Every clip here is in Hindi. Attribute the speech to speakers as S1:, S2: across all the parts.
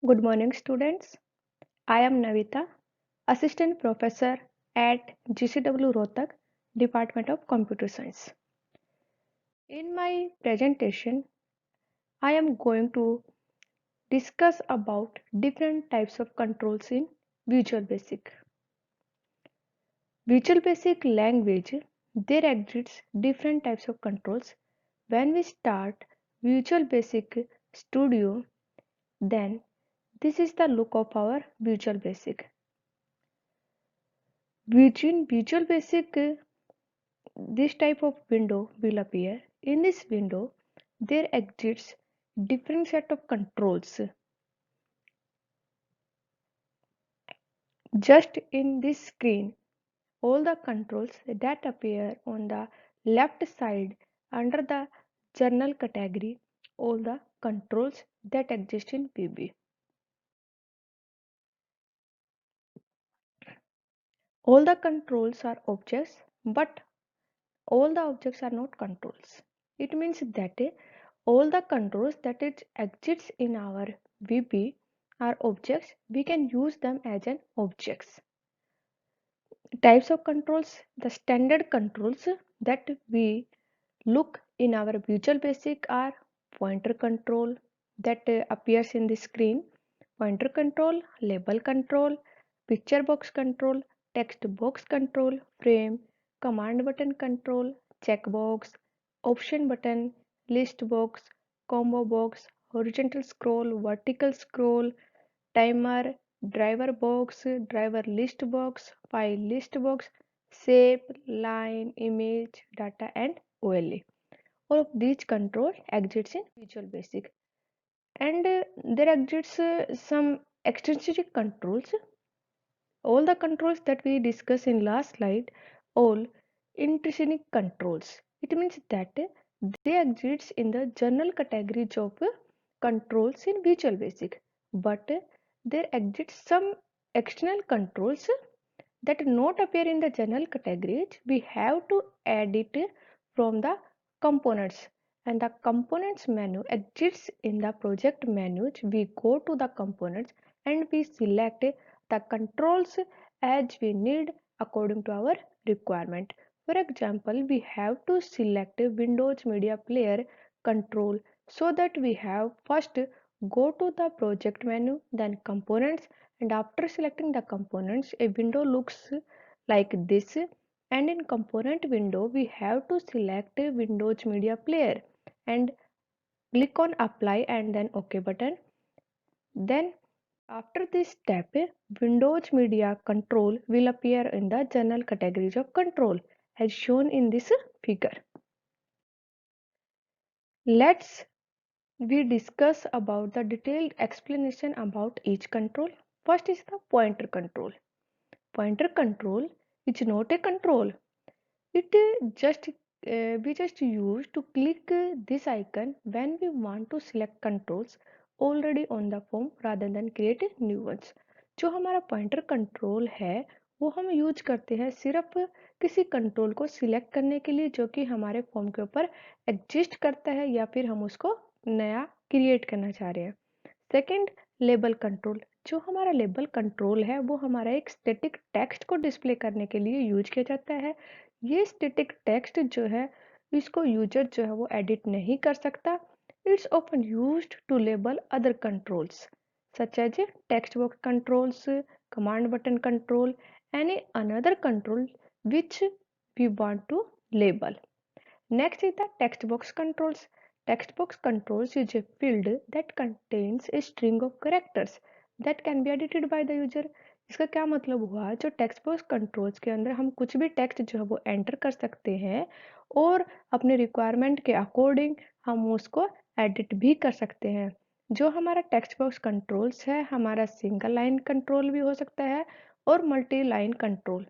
S1: Good morning, students. I am Navita, Assistant Professor at GCW Rohtak, Department of Computer Science. In my presentation, I am going to discuss about different types of controls in Visual Basic. Visual Basic language, there exists different types of controls. When we start Visual Basic Studio, then this is the look of our Visual Basic. Within Visual Basic, this type of window will appear. In this window, there exists different set of controls. Just in this screen, all the controls that appear on the left side under the journal category, all the controls that exist in VB. All the controls are objects, but all the objects are not controls. It means that all the controls that it exists in our VB are objects. We can use them as an objects. Types of controls, the standard controls that we look in our Visual Basic are pointer control that appears in the screen, pointer control, label control, picture box control, text box control, frame, command button control, checkbox, option button, list box, combo box, horizontal scroll, vertical scroll, timer, driver box, driver list box, file list box, shape, line, image, data and OLE. All of these controls exists in Visual Basic. And there exists some extrinsic controls. All the controls that we discussed in last slide, all intrinsic controls. It means that they exist in the general categories of controls in Visual Basic, but there exist some external controls that not appear in the general categories. We have to add it from the components, and the components menu exists in the project menus. We go to the components and we select the controls as we need according to our requirement. For example, we have to select Windows Media Player control, so that we have first go to the project menu, then components, and after selecting the components, a window looks like this. And in component window, we have to select Windows Media Player and click on apply and then OK button. Then after this step, Windows Media Control will appear in the general categories of control as shown in this figure. Let's we discuss about the detailed explanation about each control. First is the pointer control. Pointer control is not a control. It just we just use to click this icon when we want to select controls already on the form rather than create new ones. जो हमारा पॉइंटर कंट्रोल है वो हम यूज करते हैं सिर्फ किसी कंट्रोल को सिलेक्ट करने के लिए जो कि हमारे फॉर्म के ऊपर एग्जिस्ट करता है या फिर हम उसको नया क्रिएट करना चाह रहे हैं. Second, label control. जो हमारा लेबल कंट्रोल है वो हमारा एक स्टैटिक टेक्स्ट को डिस्प्ले करने के लिए यूज किया जाता है. ये स्टैटिक टेक्स्ट जो है इसको यूजर जो है वो एडिट नहीं कर सकता. It's often used to label other controls such as text box controls, command button control, any another control which we want to label. Next is the text box controls. Text box controls is a field that contains a string of characters that can be edited by the user. इसका क्या मतलब हुआ, जो टेक्स्ट बॉक्स कंट्रोल्स के अंदर हम कुछ भी टेक्स्ट जो है वो एंटर कर सकते हैं और अपने रिक्वायरमेंट के अकॉर्डिंग हम उसको एडिट भी कर सकते हैं. जो हमारा टेक्स्ट बॉक्स कंट्रोल्स है हमारा सिंगल लाइन कंट्रोल भी हो सकता है और multi line control.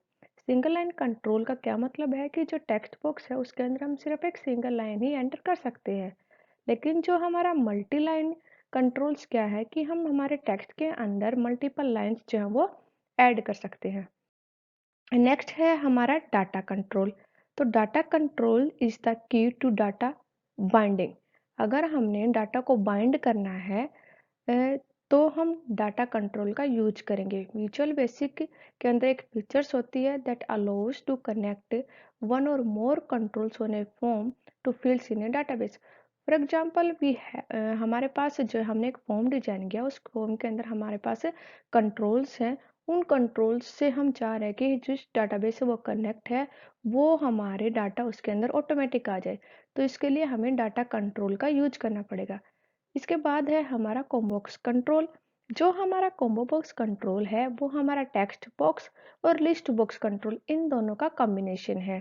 S1: Single line control का क्या मतलब है कि जो टेक्स्ट बॉक्स है उसके अंदर हम सिर्फ एक सिंगल लाइन ही एंटर कर सकते हैं. लेकिन जो हमारा मल्टी लाइन कंट्रोल्स क्या है कि हम हमारे टेक्स्ट के अंदर मल्टीपल लाइंस जो है वो ऐड कर सकते हैं. नेक्स्ट है हमारा डाटा कंट्रोल. तो data control is the key to data binding. अगर हमने डाटा को बाइंड करना है तो हम डाटा कंट्रोल का यूज करेंगे। विजुअल बेसिक के अंदर एक फीचर्स होती है that allows to connect one और more controls on a form to fields in a database. For example हमारे पास जो हमने एक फॉर्म डिजाइन किया, उस फॉर्म के अंदर हमारे पास कंट्रोल्स हैं। उन कंट्रोल्स से हम चाह रहे हैं कि जिस डाटाबेस से वो कनेक्ट है वो हमारे डाटा उसके अंदर ऑटोमेटिक आ जाए। तो इसके लिए हमें डाटा कंट्रोल का यूज करना पड़ेगा। इसके बाद है हमारा कॉम्बो बॉक्स कंट्रोल। जो हमारा कॉम्बो बॉक्स कंट्रोल है वो हमारा टेक्स्ट बॉक्स और लिस्ट बॉक्स कंट्रोल इन दोनों का कॉम्बिनेशन है।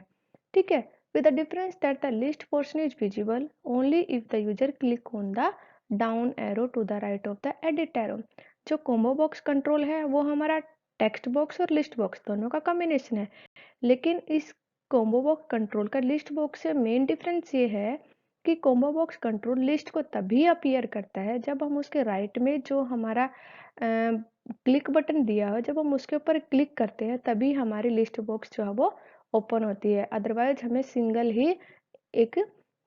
S1: ठीक है, with the difference that the list portion is visible only if the user click on the down arrow to the right of the edit arrow। जो कॉम्बो बॉक्स कंट्रोल है वो हमारा टेक्स्ट बॉक्स और लिस्ट बॉक्स दोनों का कॉम्बिनेशन है। लेकिन इस कॉम्बो बॉक्स कंट्रोल का लिस्ट बॉक्स से मेन डिफरेंस ये है कि कॉम्बो बॉक्स कंट्रोल लिस्ट को तभी अपीयर करता है जब हम उसके राइट में जो हमारा क्लिक बटन दिया हो, जब हम उसके ऊपर क्लिक करते हैं तभी हमारी लिस्ट बॉक्स जो है वो ओपन होती है। अदरवाइज हमें सिंगल ही एक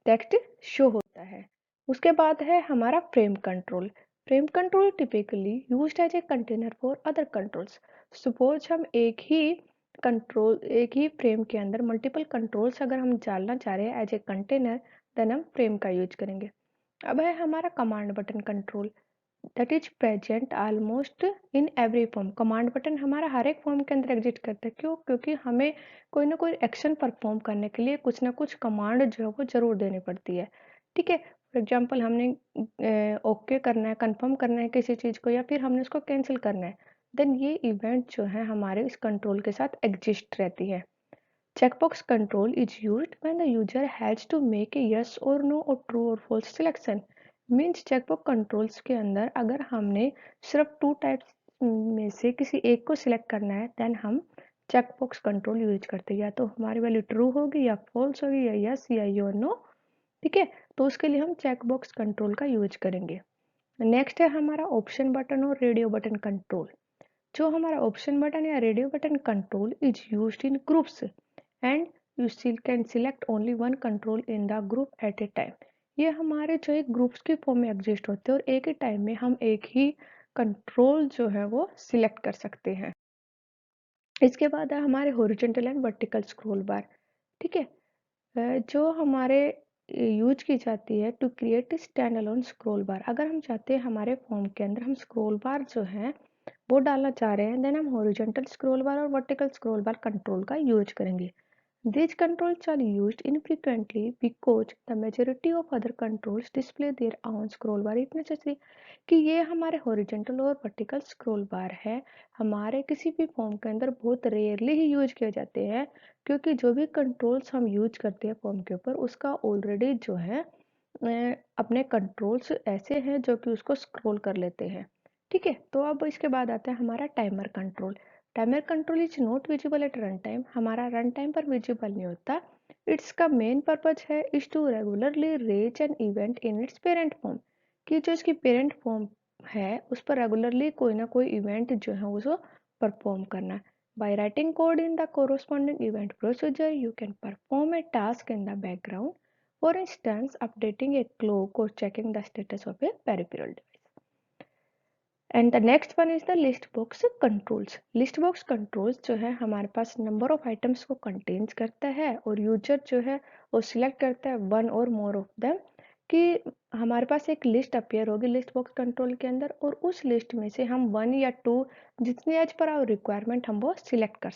S1: टेक्स्ट शो होता है। उसके बाद है हमारा frame control. Frame control typically used as a container for other controls. Suppose हम एक ही फ्रेम के अंदर मल्टीपल कंट्रोल्स अगर हम डालना चाह रहे हैं एज ए कंटेनर, देन हम फ्रेम का यूज करेंगे। अब है हमारा command button control that is present almost in every form. Command button हमारा हर एक फॉर्म के अंदर एग्जिस्ट करता है। क्यों? क्योंकि हमें कोई ना कोई एक्शन परफॉर्म करने के लिए कुछ ना कुछ कमांड जो है वो जरूर देनी पड़ती है। ठीक है, फॉर एग्जाम्पल हमने ओके करना है, कंफर्म करना है किसी चीज़ को, या फिर हमने उसको कैंसिल करना है, देन ये इवेंट जो है हमारे इस कंट्रोल के साथ एग्जिस्ट रहती है। Checkbox control is used when the user has to make a yes or no or true or false selection। Means checkbox controls के अंदर अगर हमने सिर्फ टू टाइप्स में से किसी एक को सिलेक्ट करना है, देन हम चेकबॉक्स कंट्रोल यूज करते हैं। या तो हमारी वैल्यू ट्रू होगी या फॉल्स होगी, या यस या यो नो। ठीक है, तो उसके लिए हम चेकबॉक्स कंट्रोल का यूज करेंगे। नेक्स्ट है हमारा ऑप्शन बटन और रेडियो बटन कंट्रोल। जो हमारा ऑप्शन बटन या radio button control is used in groups and you still can select only one control in the group at a time. ये हमारे जो एक ग्रुप्स की फॉर्म में एग्जिस्ट होते हैं और एक ही टाइम में हम एक ही कंट्रोल जो है वो सिलेक्ट कर सकते हैं। इसके बाद है हमारे horizontal and vertical scroll bar. ठीक है, जो हमारे यूज की जाती है to create stand alone scroll bar. अगर हम चाहते हैं हमारे फॉर्म के अंदर हम स्क्रॉल बार जो है वो डालना चाह रहे हैं, देन हम हॉरिजॉन्टल स्क्रॉल बार और वर्टिकल स्क्रॉल बार कंट्रोल का यूज करेंगे। These controls are used infrequently because the majority of other controls display their own scroll bar if necessary। कि ये हमारे horizontal और vertical scroll bar है, हमारे किसी भी फॉर्म के अंदर बहुत रेयरली ही यूज किए जाते हैं, क्योंकि जो भी कंट्रोल्स हम यूज करते हैं फॉर्म के ऊपर उसका ऑलरेडी जो है अपने कंट्रोल्स ऐसे हैं जो कि उसको स्क्रॉल कर लेते हैं। ठीक है, तो अब इसके बाद आता है हमारा timer control. Timer control is not visible at run time. हमारा रन टाइम पर विजिबल नहीं होता। इट्स का मेन पर्पज है is to regularly raise an event in its parent form. कि जो इसकी पेरेंट फॉर्म है उस पर रेगुलरली कोई ना कोई इवेंट जो है उसको परफॉर्म करना। By writing code in the corresponding event procedure you can perform a task in the background, for instance updating a clock और checking the status of a peripheral device. And the next one is the list box controls. List box controls जो है हमारे पास नंबर ऑफ आइटम्स को कंटेन्स करता है और यूजर जो है वो सिलेक्ट करता है वन और मोर ऑफ देम। कि हमारे पास एक लिस्ट अपीयर होगी लिस्ट बॉक्स कंट्रोल के अंदर और उस लिस्ट में से हम वन या टू जितनी एज पर आवर रिक्वायरमेंट हम वो सिलेक्ट कर